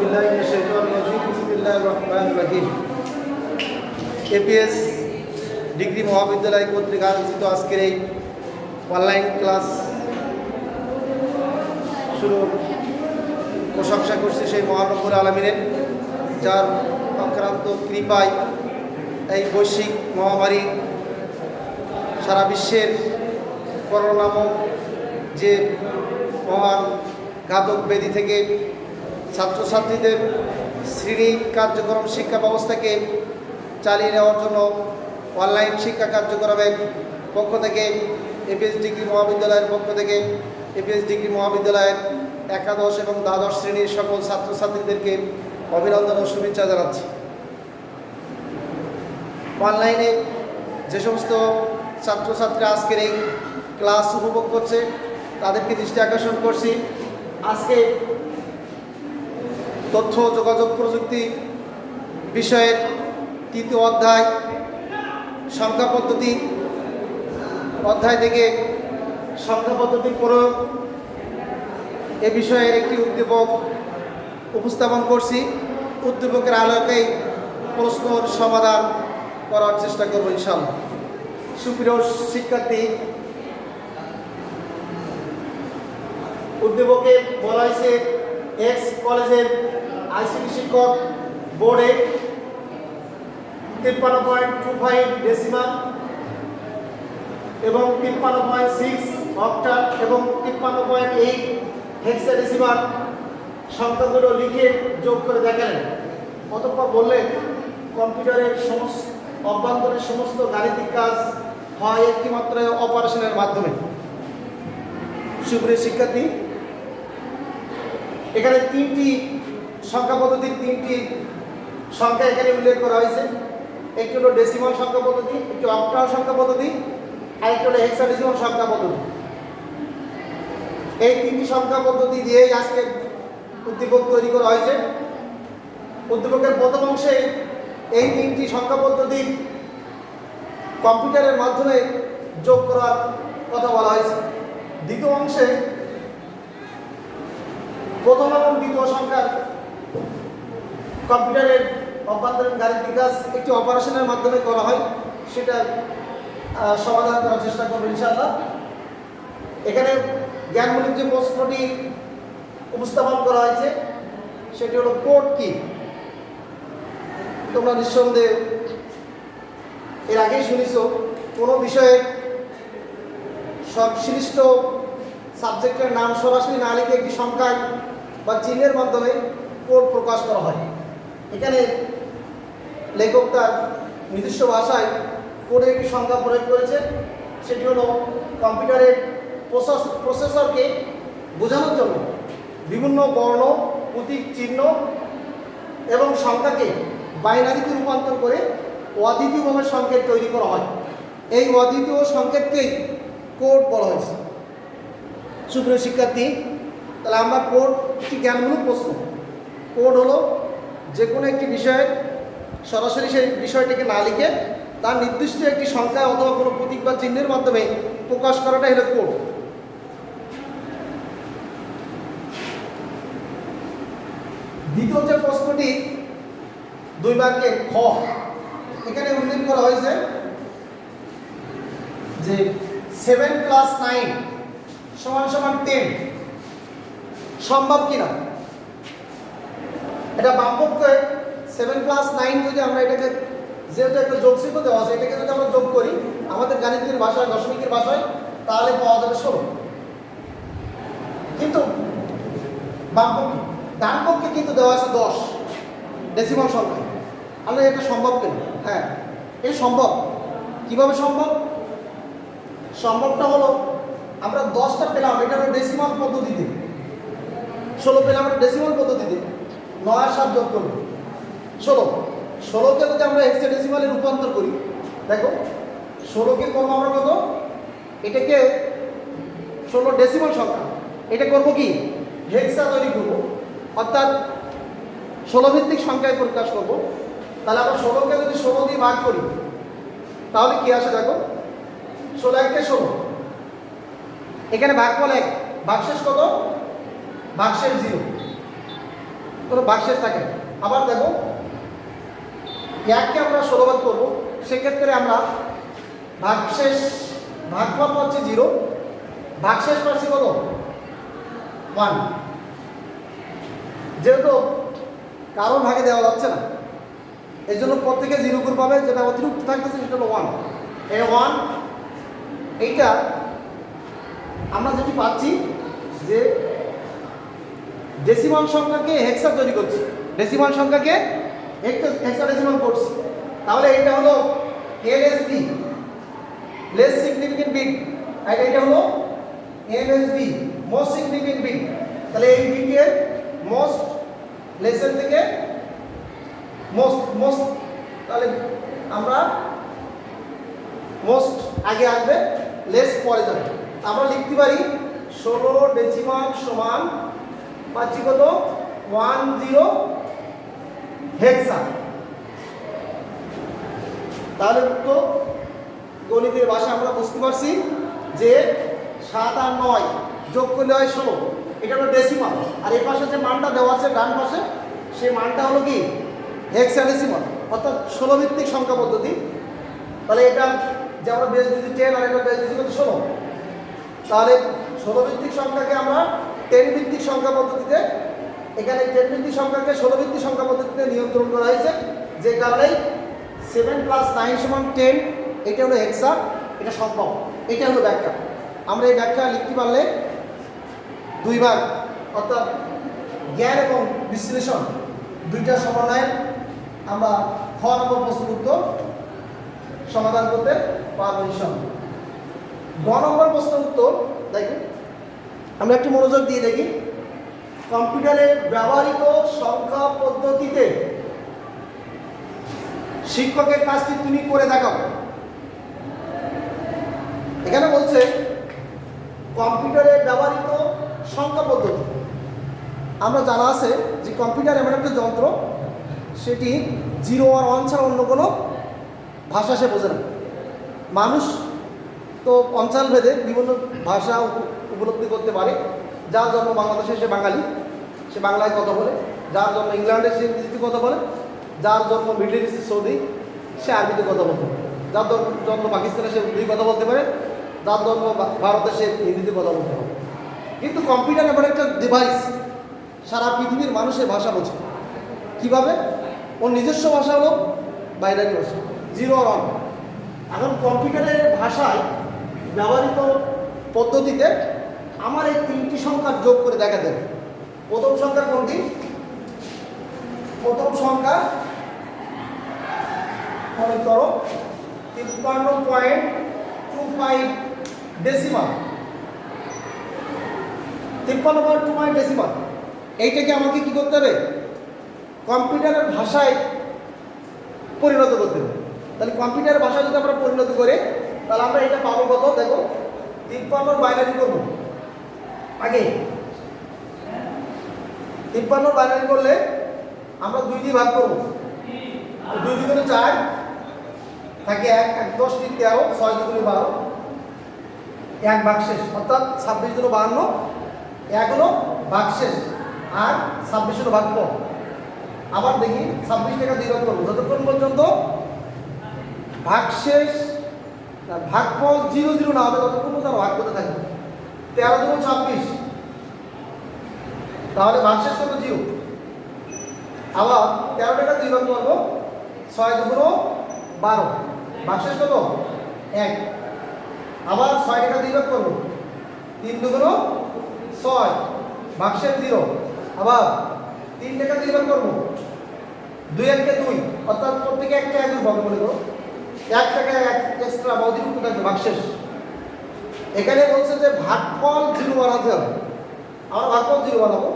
বিল্লাহি মিনাশ শাইতানির রাজিম বিসমিল্লাহির রহমানির রহিম। এপিএস ডিগ্রি মহাবিদ্যালয় কর্তৃক আয়োজিত আজকের এই অনলাইন ক্লাস শুরু প্রশংসা করছি সেই মহান রব্বুল আলামিনের, যার অক্রান্ত কৃপায় এই বৈশ্বিক মহামারী সারা বিশ্বের করোনা নামক যে মহান ঘাতক ব্যাধি থেকে ছাত্রছাত্রীদের শ্রেণী কার্যক্রম শিক্ষা ব্যবস্থাকে চালিয়ে নেওয়ার জন্য অনলাইন শিক্ষা কার্যক্রমের পক্ষ থেকে এপিএস ডিগ্রি মহাবিদ্যালয়ের পক্ষ থেকে এপিএস ডিগ্রি মহাবিদ্যালয়ের একাদশ এবং দ্বাদশ শ্রেণীর সকল ছাত্রছাত্রীদেরকে অভিনন্দন ও শুভেচ্ছা জানাচ্ছি। অনলাইনে যে সমস্ত ছাত্রছাত্রীরা আজকের এই ক্লাস উপভোগ করছে তাদেরকে দৃষ্টি আকর্ষণ করছি। আজকে তথ্য যোগাযোগ প্রযুক্তি বিষয়ের তৃতীয় অধ্যায় সংখ্যা পদ্ধতি অধ্যায় থেকে সংখ্যা পদ্ধতির প্রয়োগ এ বিষয়ের একটি উদ্দীপক উপস্থাপন করছি। উদ্দীপকের আলোকে প্রশ্নের সমাধান করার চেষ্টা করব ইনশাআল্লাহ। সুপ্রিয় শিক্ষার্থী, উদ্দীপকে বলা হয়েছে এক্স কলেজের আইসিটি শিক্ষক বোর্ডে 53.25 ডেসিমাল এবং 53.6 অক্টাল এবং 53.8 হেক্সাডেসিমাল সংখ্যাগুলো লিখে যোগ করে দেখালেন। অতঃপর বললেন কম্পিউটারের সমস্ত অভ্যন্তরের সমস্ত গাণিতিক কাজ হয় একটি মাত্র অপারেশনের মাধ্যমে। সুপ্রিয় শিক্ষার্থী, এখানে তিনটি সংখ্যা পদ্ধতির তিনটি সংখ্যা এখানে উল্লেখ করা হয়েছে। একটি হলো ডেসিমাল সংখ্যা পদ্ধতি, একটি অক্টাল সংখ্যা পদ্ধতি, আর একটি হলো হেক্সাডেসিমাল সংখ্যা পদ্ধতি। এই তিনটি সংখ্যা পদ্ধতি দিয়েই আজকে উদ্দীপক তৈরি করা হয়েছে। উদ্দীপকের প্রথম অংশে এই তিনটি সংখ্যা পদ্ধতি কম্পিউটারের মাধ্যমে যোগ করার কথা বলা হয়েছে। দ্বিতীয় অংশে প্রথম এবং দ্বিতীয় সংখ্যার কম্পিউটারের অভ্যন্তরীণ গাণিতিক কাজ একটি অপারেশনের মাধ্যমে করা হয়, সেটা সমাধান করার চেষ্টা করবো ইনশাআল্লাহ। এখানে জ্ঞানমূলক যে প্রশ্নটি উপস্থাপন করা হয়েছে সেটি হলো কোড কি। তোমরা নিঃসন্দেহে এর আগেই শুনেছ, কোনো বিষয়ে সংশ্লিষ্ট সাবজেক্টের নাম সরাসরি না লিখে একটি সংখ্যায় বা চিহ্নের মাধ্যমে কোড প্রকাশ করা হয়। এখানে লেখক তার নিজস্ব ভাষায় কোডের একটি সংখ্যা প্রয়োগ করেছে, সেটি হলো কম্পিউটারের প্রসেসরকে বোঝানোর জন্য বিভিন্ন বর্ণ, প্রতীক, চিহ্ন এবং সংখ্যাকে বাইনারিতে রূপান্তর করে অদ্বিতীয়ভাবে সংকেত তৈরি করা হয়। এই অদ্বিতীয় সংকেতকেই কোড বলা হয়েছে। সুপ্রিয় শিক্ষার্থী, তাহলে আমরা কোড একটি জ্ঞানমূলক প্রশ্ন। কোড হলো যে কোনো একটি বিষয়ের সরাসরি সেই বিষয়টিকে না লিখে তার নির্দিষ্ট একটি সংখ্যা অথবা কোনো প্রতীক বা চিহ্নের মাধ্যমে প্রকাশ করাটাই হলো কোড। দ্বিতীয় যে প্রশ্নটি 2 বাক্যের খ, এখানে উল্লেখ করা হয়েছে যে 7 + 9 = 10 সম্ভব কিনা। এটা বামপক্ষে 7 + 9 যদি আমরা এটাকে যেহেতু একটা যোগচিহ্ন দেওয়া আছে, এটাকে যদি আমরা যোগ করি আমাদের গাণিতিক ভাষায়, দশমিকের ভাষায়, তাহলে পাওয়া যাবে 16। কিন্তু বামপক্ষে, ডানপক্ষে কিন্তু দেওয়া আছে 10 ডেসিমাল সংখ্যা। আমরা এটা সম্ভব কেন? হ্যাঁ, এটা সম্ভব। কিভাবে সম্ভব? সম্ভবটা হলো আমরা 10টা পেলাম, এটা হলো ডেসিমাল পদ্ধতিতে। 16 পেলাম আমরা ডেসিমাল পদ্ধতিতে। 9 আর 7 যোগ করব 16। 16কে যদি আমরা হেক্সাডেসিমালে রূপান্তর করি, দেখো 16কে করবো আমরা কত, এটাকে 16 ডেসিমাল সংখ্যা, এটা করব কি হেক্সা তৈরি করবো, অর্থাৎ 16 ভিত্তিক সংখ্যায় প্রকাশ করব। তাহলে আমরা 16কে যদি 16 দিয়ে ভাগ করি তাহলে কি আসে দেখো, 16 × 16। এখানে ভাগফল 1, ভাগশেষ কত, ভাগশেষ 0। কোনো ভাগশেষ থাকে না। আবার দেখো এককে আমরা 16 ভাগ করবো, সেক্ষেত্রে আমরা ভাগশেষ ভাগফল পাচ্ছি 0, ভাগশেষ পাচ্ছি কত 1। যেহেতু কারণ ভাগে দেওয়া যাচ্ছে না, এই জন্য প্রত্যেকে 0 করে পাবে, যেটা অতিরিক্ত থাকতেছে সেটা হলো 1। এই 1 এইটা আমরা যেটি পাচ্ছি যে ডেসিমাল সংখ্যাকে হেক্সা তৈরি করছি, ডেসিমাল সংখ্যাকে হেক্সাডেসিমাল করছি। তাহলে এটা হলো এলএসবি, লেস সিগনিফিকেন্ট বিট, আর এটা হলো এমএসবি, মোস্ট সিগনিফিকেন্ট বিট। তাহলে এই বিটের মোস্ট লেসের থেকে মোস্ট, তাহলে আমরা মোস্ট আগে আসবে, লেস পরে যাবে। আমরা লিখতে পারি 16 ডেসিমাল সমান পাচ্ছি কত 10 হেক্সা। তাহলে তো গণিতের ভাষা আমরা বুঝতে পারছি যে 7 আর 9 যোগ করলে হয় 16, এটা হলো ডেসিমাল। আর এই পাশে যে মানটা দেওয়া আছে ডান পাশে, সেই মানটা হলো কি হেক্সাডেসিমাল, অর্থাৎ 16 ভিত্তিক সংখ্যা পদ্ধতি। তাহলে এটা যে আমরা বেস দিচ্ছি 10 আর এটা বেস দিচ্ছি কত 16। তাহলে 16 ভিত্তিক সংখ্যাকে আমরা 10 ভিত্তিক সংখ্যা পদ্ধতিতে, এখানে 10 ভিত্তিক সংখ্যাকে 16 ভিত্তিক সংখ্যা পদ্ধতিতে নিয়ন্ত্রণ করা হয়েছে, যে কারণে 7 + 9 = 10, এটা হলো হেক্সা, এটা সম্ভব, এটা হলো ব্যাখ্যা। আমরা এই ব্যাখ্যা লিখতে পারলে 2 ভাগ, অর্থাৎ জ্ঞান এবং বিশ্লেষণ দুইটা সমন্বয়ে আমরা খ নম্বর প্রশ্নের উত্তর সমাধান করতে পারবো ইনশাআল্লাহ। গ নম্বর প্রশ্নের উত্তর দেখুন, আমরা একটু মনোযোগ দিয়ে দেখি। কম্পিউটারে ব্যবহৃত সংখ্যা পদ্ধতিতে শিক্ষকের কাজটি তুমি করে দেখাও। এখানে বলছে কম্পিউটারে ব্যবহৃত সংখ্যা পদ্ধতি। আমরা জানা আছে যে কম্পিউটার এমন একটা যন্ত্র, সেটি 0 আর 1 ছাড়া অন্য কোনো ভাষা সে বোঝে না। মানুষ তো অঞ্চল ভেদে বিভিন্ন ভাষা উপলব্ধি করতে পারে। যার জন্ম বাংলাদেশে সে বাঙালি, সে বাংলায় কথা বলে। যার জন্ম ইংল্যান্ডে সে ইংরেজিতে কথা বলে। যার জন্ম মিডল ইস্ট সৌদি, সে আরবিতে কথা বলতে পারে। যার জন্ম পাকিস্তানে সে উর্দুতে কথা বলতে পারে। যার জন্ম ভারতে সে হিন্দিতে কথা বলতে পারে। কিন্তু কম্পিউটার এমন একটা ডিভাইস, সারা পৃথিবীর মানুষের ভাষা বোঝে। কীভাবে? ওর নিজস্ব ভাষা হলো বাইনারি ভাষা, 0 আর 1। এখন কম্পিউটারের ভাষায় ব্যবহৃত পদ্ধতিতে আমার এই 3টি সংখ্যার যোগ করে দেখা দেবে। প্রথম সংখ্যা কোনটি? প্রথম সংখ্যা মনে করো 53.25 ডেসিমাল, 53.25 ডেসিমাল। এইটাকে আমাকে কি করতে হবে? কম্পিউটারের ভাষায় পরিণত করতে হবে। তাহলে কম্পিউটারের ভাষায় যদি আমরা পরিণত করি, তাহলে আমরা এটা পাবো কত? দেখো 53 বাইনারি করবো আগে। 53 বাইনারি করলে আমরা 2 দিয়ে ভাগ করবো। 2 দুগুণে 4 থাকে 1, 1 10 3 13, 6 দুগুণে 12, 1 ভাগশেষ, অর্থাৎ 26 × 52, 1 হলো ভাগশেষ আর 26 হলো ভাগফল। আবার দেখি 26 টাকা 2 ভাগ করবো, যতক্ষণ পর্যন্ত ভাগশেষ ভাগফল 0 0 না হবে ততক্ষণ পর্যন্ত ভাগ করতে থাকবে। 13 × 26, তাহলে ভাগশেষ কত? 0। আবার 13 টাকা 2 ভাগ করবো, 6 2 12, ভাগশেষ কত? 1। আবার 6 টাকা 2 ভাগ করবো, 3 2 6, ভাগশেষ 0। আবার 3 টাকা 2 ভাগ করবো, 2 1 2, অর্থাৎ প্রত্যেকে একটা 1 ভাগ মনে করো, 1 টাকা এক্সট্রা অতিরিক্ত থাকবে ভাগশেষ। এখানে বলছে যে ভাগফল 0 বানাতে হবে। আমরা ভাগফল 0 বানাবো,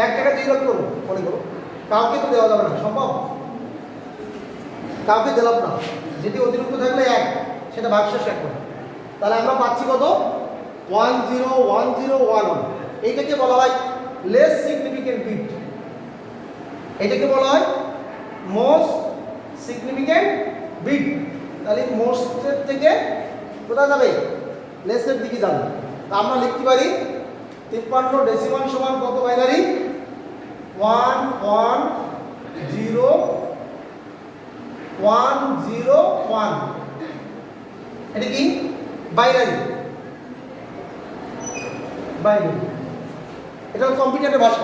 1 টাকা 2 ভাগ করবো মনে করো। কাউকে তো দেওয়া যাবে না, সম্ভব? কাউকে দিলাম না। যেটি অতিরিক্ত থাকলে 1, সেটা ভাগশেষ 1 করে। তাহলে আমরা পাচ্ছি কত? 1 0 1 0 1 1। এইটাকে বলা হয় লেস সিগনিফিকেন্ট বিট। এটাকে বলা হয় মোস্ট সিগনিফিকেন্ট বিট। তাহলে মোস্টের থেকে কোথায় যাবে? লেসের দিকে যাবে। তা আমরা লিখতে পারি 53 ডেসিমাল সমান কত বাইনারি? 1 1 0 1 0 1 এটা কি বাইনারি বাইনারি এটা হলো কম্পিউটারের ভাষা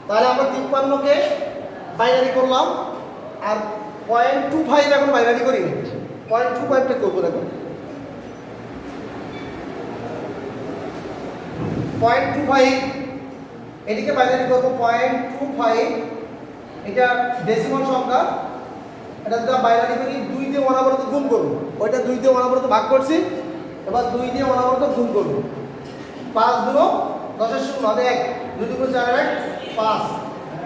তাহলে আমরা 53 কে বাইনারি করলাম আর 0.25 এখন বাইনারি করি 0.25 টা করব দেখো 0.25 এটিকে বাইনারি করব 0.25 এটা ডেসিমাল সংখ্যা এটা যদি বাইনারি করি 2 দিয়ে অনবরত গুণ করব ওইটা 2 দিয়ে অনবরত ভাগ করছি এবার 2 দিয়ে অনবরত গুণ করব 5 দুনো 10 এর শূন্য 1 2 দুগুণ 4 1 5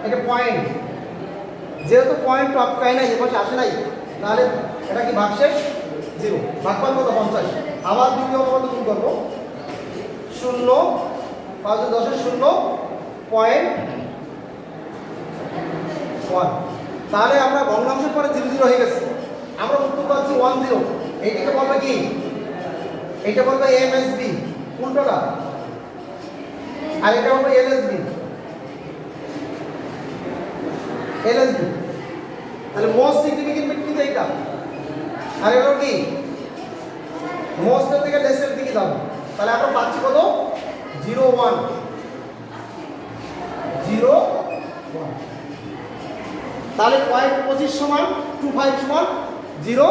এটা পয়েন্ট যেহেতু পয়েন্ট টপকায় নাই এপাশে আসে নাই তাহলে এটা কি ভাগশেষ 0 ভাগফল কত 50 আবার 2 দিয়ে অনবরত গুণ করব 0 5 10 এর শূন্য পয়েন্ট 1 তাহলে আমরা ভগ্নাংশের পরে 0 0 হয়ে গেছে আমরা উত্তর পাচ্ছি 1 0 এইটাকে বলবে কি এটা বলবে এমএসবি কোনটা আর এটা বলবে এলএসবি এলএসবি তাহলে মোস্ট সিগনিফিকেন্ট বিট কিন্তু এইটা আর এটা কি মোস্ট থেকে লেসের দিকে যাবো তাহলে আমরা পাচ্ছি কত 0 1 0 1 তাহলে 0.25 সমান 25 সমান 0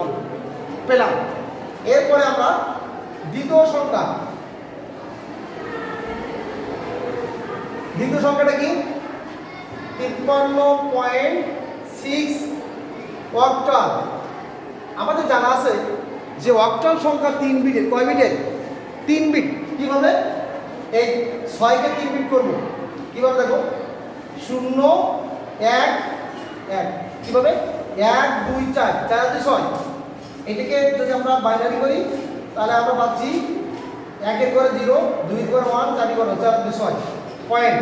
1 পেলাম এরপরে আমরা দ্বিতীয় সংখ্যাটা কি 53.6 অক্টাল আমাদের জানা আছে যে অক্টাল সংখ্যা 3 বিটের কয় বিটের 3 বিট কিভাবে এই 6 কে 3 বিট করব কিভাবে দেখো 0 1 1 কিভাবে 1 2 4 4 2 6 এটাকে যদি আমরা বাইনারি করি তাহলে আমরা পাচ্ছি 1 এর করে 0 2 এর করে 1 4 এর করে 4 2 6 পয়েন্ট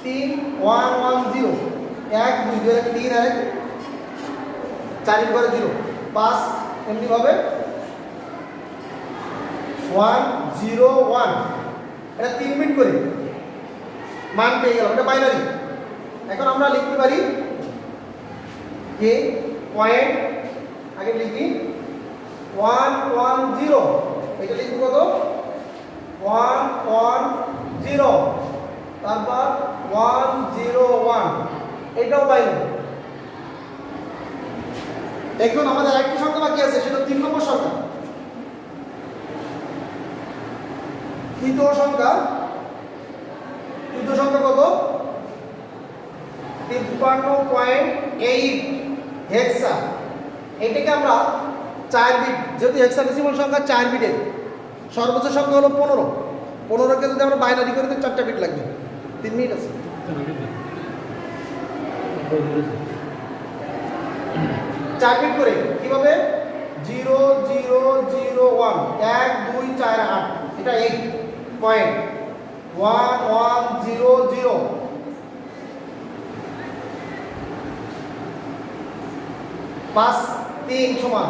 3 1 1 0 1 2 এর 3 1 4 এর করে 0 5 এমনি ভাবে 1 0 1 এটা 3 বিট করে মান পেয়ে গেলাম এটা বাইনারি এখন আমরা লিখতে পারি যে পয়েন্ট আগে লিখি 1 1 0 এটা লিখব কত 1 1 0 তারপর 1 0 1 এটাও বাইনারি এখন আমাদের আরেকটা সংখ্যা বাকি আছে সেটা 3 নম্বর সংখ্যা তৃতীয় সংখ্যা কত 53.8 হেক্সা এটাকে আমরা 4 বিট যেহেতু হেক্সাডেসিমাল সংখ্যা 4 বিটের সর্বোচ্চ সংখ্যা হলো 15 কে যদি আমরা বাইনারি করি তো 4টা বিট লাগবে 3 মিনিট আছে 4 বিট করে কিভাবে 0 0 0 1 1 2 4 8 এটা 8 পয়েন্ট 1 1 0 0 5 3 সমান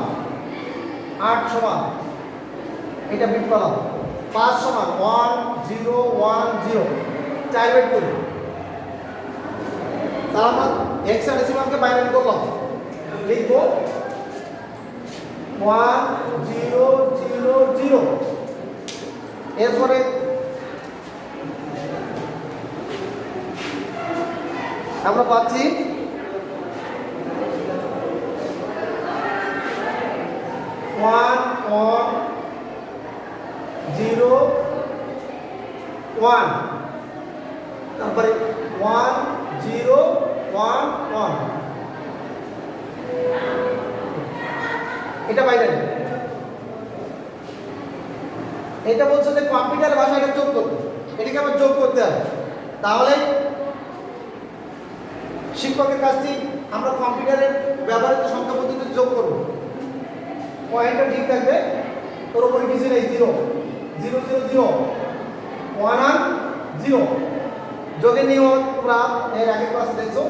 8 সমান এটা বিট পেলাম 5 সমান 1 0 1 0 4 বিট করি তাহলে আমরা হেক্সাডেসিমালকে বাইনারি করলাম লিখব 1 0 0 0 এরপরে আমরা পাচ্ছি 1 1 0 1 তারপরে 1 0 1 1 এটা বাইনারি এটা বলছে যে কম্পিউটার ভাষা এটা যোগ করতে এটাকে আবার যোগ করতে হবে তাহলে শিক্ষকের কাছ থেকে আমরা কম্পিউটারের ব্যবহৃত সংখ্যা পদ্ধতি যোগ করব পয়েন্টটা ঠিক থাকবে তোর উপরে কিছু নেই 0 0 0 0 1 আর 0 যোগের নিয়ম তোমরা এর আগে ক্লাসে দেখছো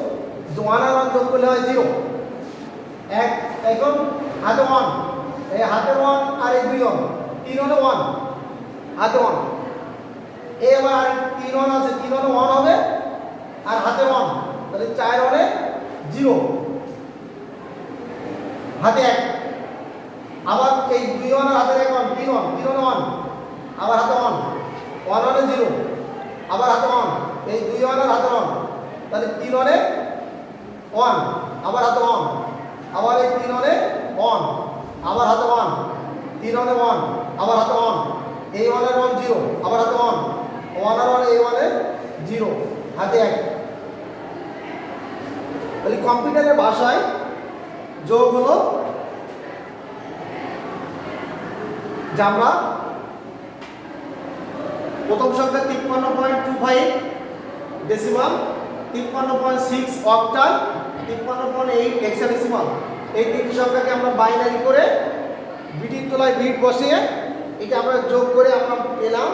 1 আর 1 যোগ করলে হয় 0 এক এখন হাতে 1 এই হাতে 1 আর এই 2 1 3 হলে 1 হাতে 1 এবার 3 1 আছে 3 হলে 1 হবে 0 হাতে 1, আবার এই 2 1 হাতে 1 1 3 1 3 1 আবার হাতে 1 1 1 0 আবার হাতে 1 এই 2 1 হাতে 1 তাহলে 3 1 1 আবার হাতে 1 আবার এই 3 1 1 আবার হাতে 1 3 1 1 আবার হাতে 1 এই 1 এর 1 0 আবার হাতে 1 1 আর 1 এই 1 এর 0 হাতে 1। তাহলে কম্পিউটারের ভাষায় যোগ হলো যে আমরা প্রথম সংখ্যা 53.25 ডেসিমাল, 53.6 অক্টাল, 53.8 হেক্সাডেসিমাল, এই তিনটি সংখ্যাকে আমরা বাইনারি করে বিটের তলায় বিট বসিয়ে এটা আমরা যোগ করে আমরা পেলাম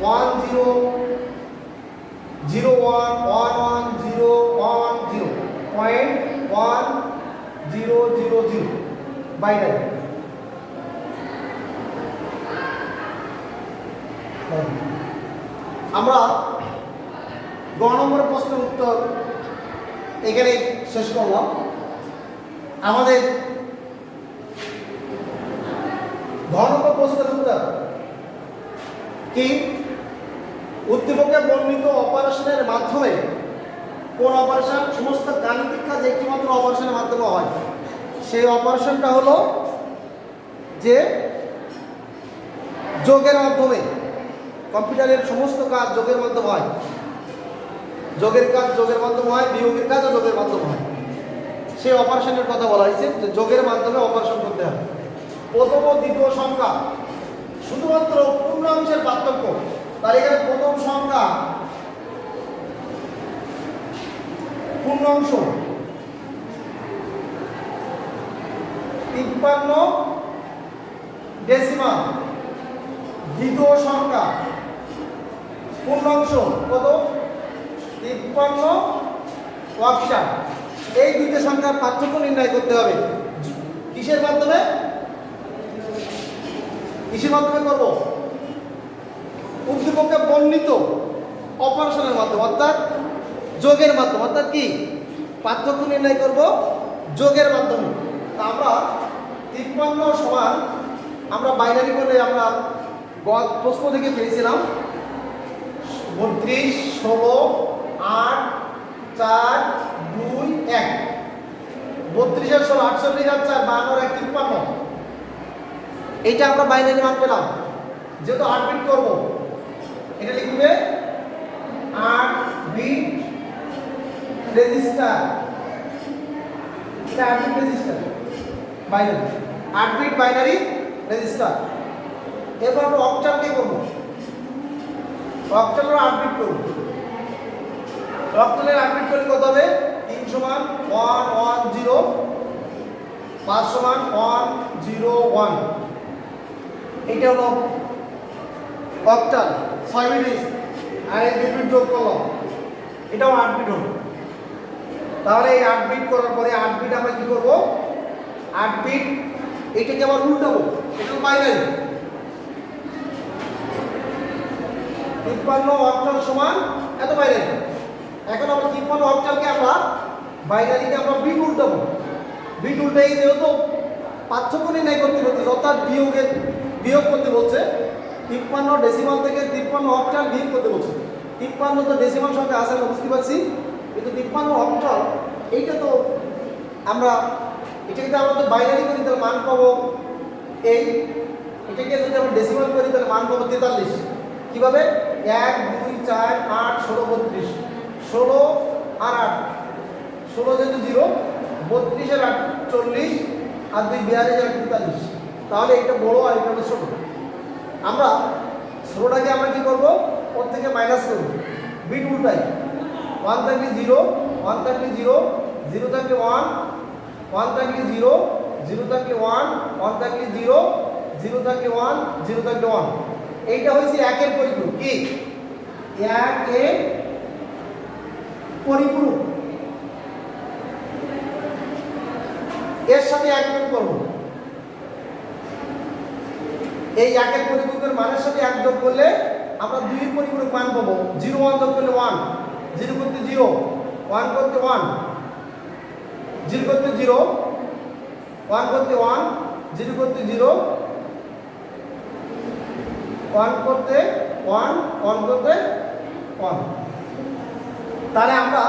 10101010.1000 বাইনারি। আমরা গ নম্বরের প্রশ্নের উত্তর এখানে শেষ করলাম। আমাদের ঘ নম্বর প্রশ্নের উত্তর কি? উদ্দীপকে বর্ণিত অপারেশনের মাধ্যমে কোন অপারেশন সমস্ত গাণিতিক কাজ একটিমাত্র অপারেশনের মাধ্যমে হয়? সেই অপারেশনটা হলো যে যোগের মাধ্যমে। কম্পিউটারের সমস্ত কাজ যোগের মাধ্যমে হয়, যোগের কাজ যোগের মাধ্যমে হয়, বিয়োগের কাজও যোগের মাধ্যমে হয়। সেই অপারেশনের কথা বলা হয়েছে যে যোগের মাধ্যমে অপারেশন করতে হবে। প্রথম ও দ্বিতীয় সংখ্যা শুধুমাত্র পূর্ণাংশের পার্থক্য। তার এখানে প্রথম সংখ্যা পূর্ণাংশ 53 ডেসিমাল, দ্বিতীয় সংখ্যা পূর্ণাংশ কত? 53 অক্টাল। এই দুইটা সংখ্যার পার্থক্য নির্ণয় করতে হবে। কিসের মাধ্যমে? কিসের মাধ্যমে করব? উদ্দীপকে বর্ণিত অপারেশনের মাধ্যমে, অর্থাৎ যোগের মাধ্যমে। অর্থাৎ কি? পার্থক্য নির্ণয় করব যোগের মাধ্যমে। আমরা 53 সমান আমরা বাইনারি করলে আমরা প্রশ্ন থেকে পেয়েছিলাম 32 16 8 4 2 1। 32 আর 16 48 আর 4 52 আর 1 53। এইটা আমরা বাইনারি মান পেলাম। যেহেতু 8 বিট করব, এটা লিখবে 8 বিট রেজিস্টার। এটা 8 bit register binary, 8 bit binary register. এরপর আমরা অক্টাল কে করব? অক্টালের 8 বিট করব। অক্টালের 8 বিট করলে কত হবে? 3 সমান 1 1 0, 5 সমান 1 0 1। এটা হলো অক্টাল। 6 বিট আর এই 2 বিট যোগ করলাম, এটাও 8 বিট হলো। তাহলে এই 8 বিট করার পরে 8 বিট আমরা কি করব? 8 বিট এটাকে আবার উল্টাবো। এটা বাইনারি। 53 অক্টাল সমান এত বাইনারি। এখন আমরা 53 অক্টালকে আমরা বাইনারিকে আমরা বিট উল্টাবো। বিট উল্টে যেহেতু পার্থক্য নির্ণয় করতে হচ্ছে, অর্থাৎ বিয়োগ করতে বলছে। 53 ডেসিমাল থেকে 53 অক্টাল বিয়োগ করতে বলছে। 53 তো ডেসিমাল সংখ্যা আছে আমরা বুঝতে পারছি, কিন্তু 53 অক্টাল এইটা তো আমরা এটাকে যদি আমরা বাইনারি করি তাহলে মান পাবো এই। এটাকে যদি আমরা ডেসিমাল করি তাহলে মান পাবো 43। কিভাবে? 1 2 4 8 16 32। 16 আর 8, 16 যেহেতু 0, 32 আর 8 40 আর 2 42 আর 43। তাহলে এটা বড় আর এটা হলো ছোট। আমরা ছোটটাকে আমরা কি করব? ওর থেকে মাইনাস করব, বিট উল্টাই। 1 থাকলে 0, 1 থাকলে 0, 0 থাকলে 1, 1 থাকলে 0, 0 থাকলে 1, 1 থাকলে 0, 0 থাকলে 1, 0 থাকলে 1। এইটা হচ্ছে একের পরিপূরক। কি? 1 এর পরিপূরক। এর সাথে 1 যোগ করব। এই 1 এর পরিপূরকের মানের সাথে 1 যোগ করলে আমরা 2 এর পরিপূরক মান পাবো। 0 1 যোগ করলে 1, 0 করতে 0, 1 করতে 1, 0 করতে 0, 1 করতে 1, 0 করতে 0, 1 করতে 1, 1 করতে 1। তাহলে আমরা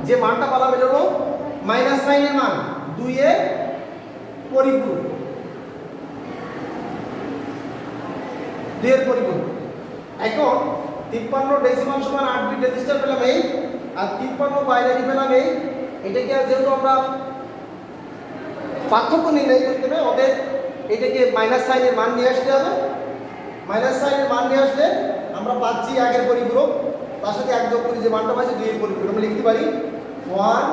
যে মানটা পালাম এটা হলো মাইনাস সাইনের মান 2 এর পরিপূরক, 2 এর পরিপূরক। এখন 53 ডেসিমাল সমান 8 বিট রেজিস্টার পেলাম এই, আর 53 বাইনারি পেলাম এই। এটাকে যেহেতু আমরা পার্থক্য নির্ণয় করতে হবে, ওদের এটাকে মাইনাস সাইনের মান নিয়ে আসতে হবে। মাইনাস সাইনের মান নিয়ে আসলে আমরা পাচ্ছি 1 এর পরিপূরক, তার সাথে 1 যোগ করি যে মানটা পাচ্ছি 2 এর পরিপূরক। আমরা লিখতে পারি 1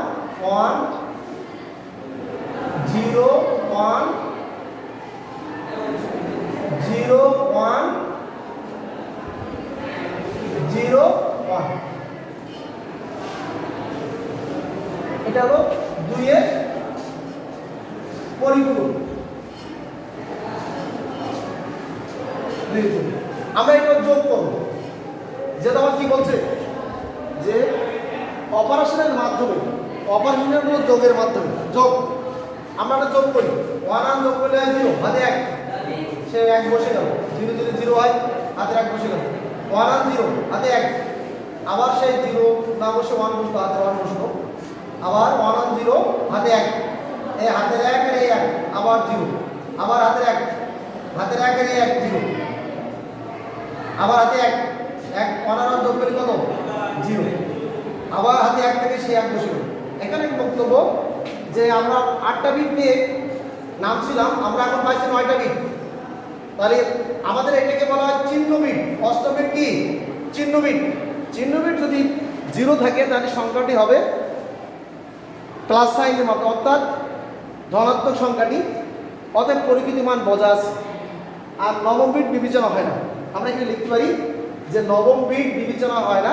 1 0 1 0 1 0 1। এটা হলো 2 এর পরিপূরক। আমরা এটা যোগ করব, যেটা আমার কি বলছে যে অপারেশনের মাধ্যমে, অপারেশনের হলো যোগের মাধ্যমে যোগ। আমরা এটা যোগ করি, 1 আর যোগ করলে 0, হাতে 1, সে 1 বসে গেল, 0 0 0 হয়, হাতে 1 বসে গেল। 1 আর 0 হাতে 1, আবার সেই 0 না বসে 1 বসলো, হাতে 1 বসলো, আবার 1 আর 0 হাতে 1, এই হাতের 1 আর এই 1, আবার 0, আবার হাতের 1, হাতের 1 আর এই 1 0, আবার হাতে 1 1, 1 আর যোগ করি কত 0, আবার হাতে 1 থেকে সেই 1 বসে গেল। এখানে বক্তব্য যে আমরা 8টা বিট নিয়ে নামছিলাম, আমরা এখন পাইছি 9টা বিট। তাহলে আমাদের এটাকে বলা হয় চিহ্ন বিট। অষ্টম বিট কি চিহ্ন বিট। চিহ্ন বিট যদি 0 থাকে তাহলে সংখ্যাটি হবে প্লাস সাইনের মতো, অর্থাৎ ধনাত্মক সংখ্যাটি, অতএব পরিকৃত মান বজায় আছে। আর নবম বিট বিবেচনা হয় না। আমরা এখানে লিখতে পারি যে নবম বিট বিবেচনা হয় না,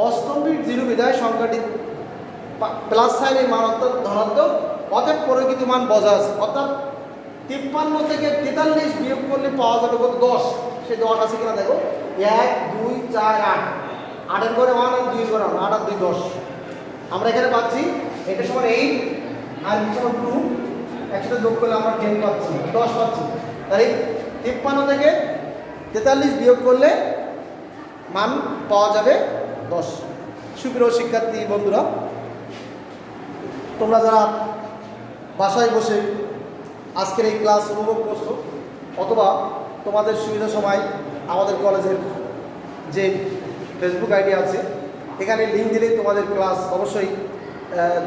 অষ্টম বিট 0 বিধায় সংখ্যাটি প্লাস সাইনের মান অর্থাৎ ধনাত্মক, অতএব পরিকৃত মান বজায় আছে। অর্থাৎ 53 থেকে 43 বিয়োগ করলে পাওয়া যাবে কত 10। সেই 10 আছে কিনা দেখো, 1 2 4 8, 8 এর ঘরে 1 আর 2 এর ঘরে 8 আর 2 10। আমরা এখানে পাচ্ছি এটা সমান 8 আর এটা সমান 2, একসাথে যোগ করলে আমরা 10 পাচ্ছি, 10 পাচ্ছি। তাই 53 থেকে 43 বিয়োগ করলে মান পাওয়া যাবে 10। সুপ্রিয় শিক্ষার্থী বন্ধুরা, তোমরা যারা বাসায় বসে আজকের এই ক্লাস উপভোগ করছো, অথবা তোমাদের সুবিধা সময় আমাদের কলেজের যে ফেসবুক আইডি আছে, এখানে লিঙ্ক দিলেই তোমাদের ক্লাস অবশ্যই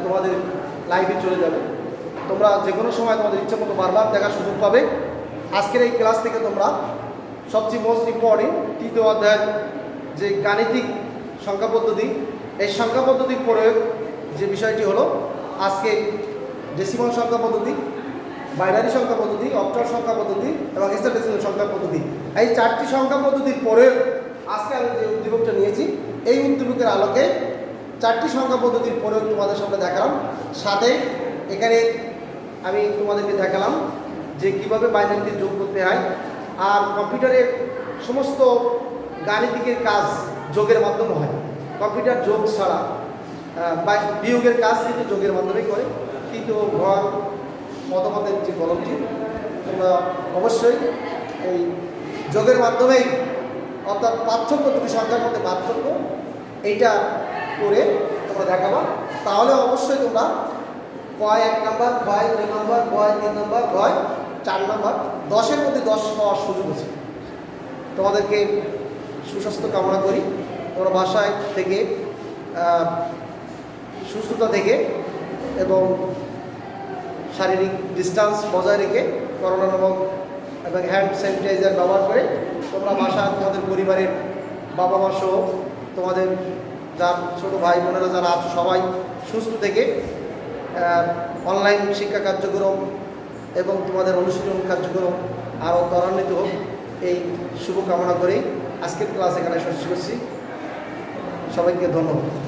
তোমাদের লাইভে চলে যাবে। তোমরা যে কোনো সময় তোমাদের ইচ্ছা মতো বারবার দেখার সুযোগ পাবে। আজকের এই ক্লাস থেকে তোমরা সবচেয়ে মোস্ট ইম্পর্টেন্ট 3য় অধ্যায়ের যে গাণিতিক সংখ্যা পদ্ধতি, এই সংখ্যা পদ্ধতির প্রয়োগ যে বিষয়টি হলো আজকে ডেসিমাল সংখ্যা পদ্ধতি, বাইনারি সংখ্যা পদ্ধতি, অক্টাল সংখ্যা পদ্ধতি এবং হেক্সাডেসিমাল সংখ্যা পদ্ধতি, এই 4টি সংখ্যা পদ্ধতির প্রয়োগ আজকে আমি যে উদ্দীপকটা নিয়েছি, এই উদ্দীপকের আলোকে 4টি সংখ্যা পদ্ধতির প্রয়োগ তোমাদের সামনে দেখালাম। সাথে এখানে আমি তোমাদেরকে দেখালাম যে কীভাবে বাইনারিতে যোগ করতে হয়। আর কম্পিউটারের সমস্ত গাণিতিকের কাজ যোগের মাধ্যমে হয়। কম্পিউটার যোগ ছাড়া বা বিয়োগের কাজ কিন্তু যোগের মাধ্যমেই করে। কিন্তু ঘর মতামতের যে কলমটি, তোমরা অবশ্যই এই যোগের মাধ্যমেই, অর্থাৎ পার্থক্য, দুটি সংখ্যার মধ্যে পার্থক্য এইটা করে তোমরা দেখাবা। তাহলে অবশ্যই তোমরা কয় 1 নম্বর, কয় 2 নম্বর, কয় 3 নম্বর, কয় 4 নম্বর, 10-এর মধ্যে 10 পাওয়ার সুযোগ আছে। তোমাদেরকে সুস্বাস্থ্য কামনা করি। তোমরা বাসায় থেকে সুস্থতা থেকে এবং শারীরিক ডিস্টেন্স বজায় রেখে করোনা এবং হ্যান্ড স্যানিটাইজার ব্যবহার করে তোমরা বাসায় তোমাদের পরিবারের বাবা মা সহ তোমাদের যার ছোটো ভাই বোনেরা যারা আছো সবাই সুস্থ থেকে অনলাইন শিক্ষা কার্যক্রম এবং তোমাদের অনুশীলন কার্যক্রম আরও ত্বরান্বিত হোক, এই শুভকামনা করেই আজকের ক্লাস এখানে শেষ করছি। সবাইকে ধন্যবাদ।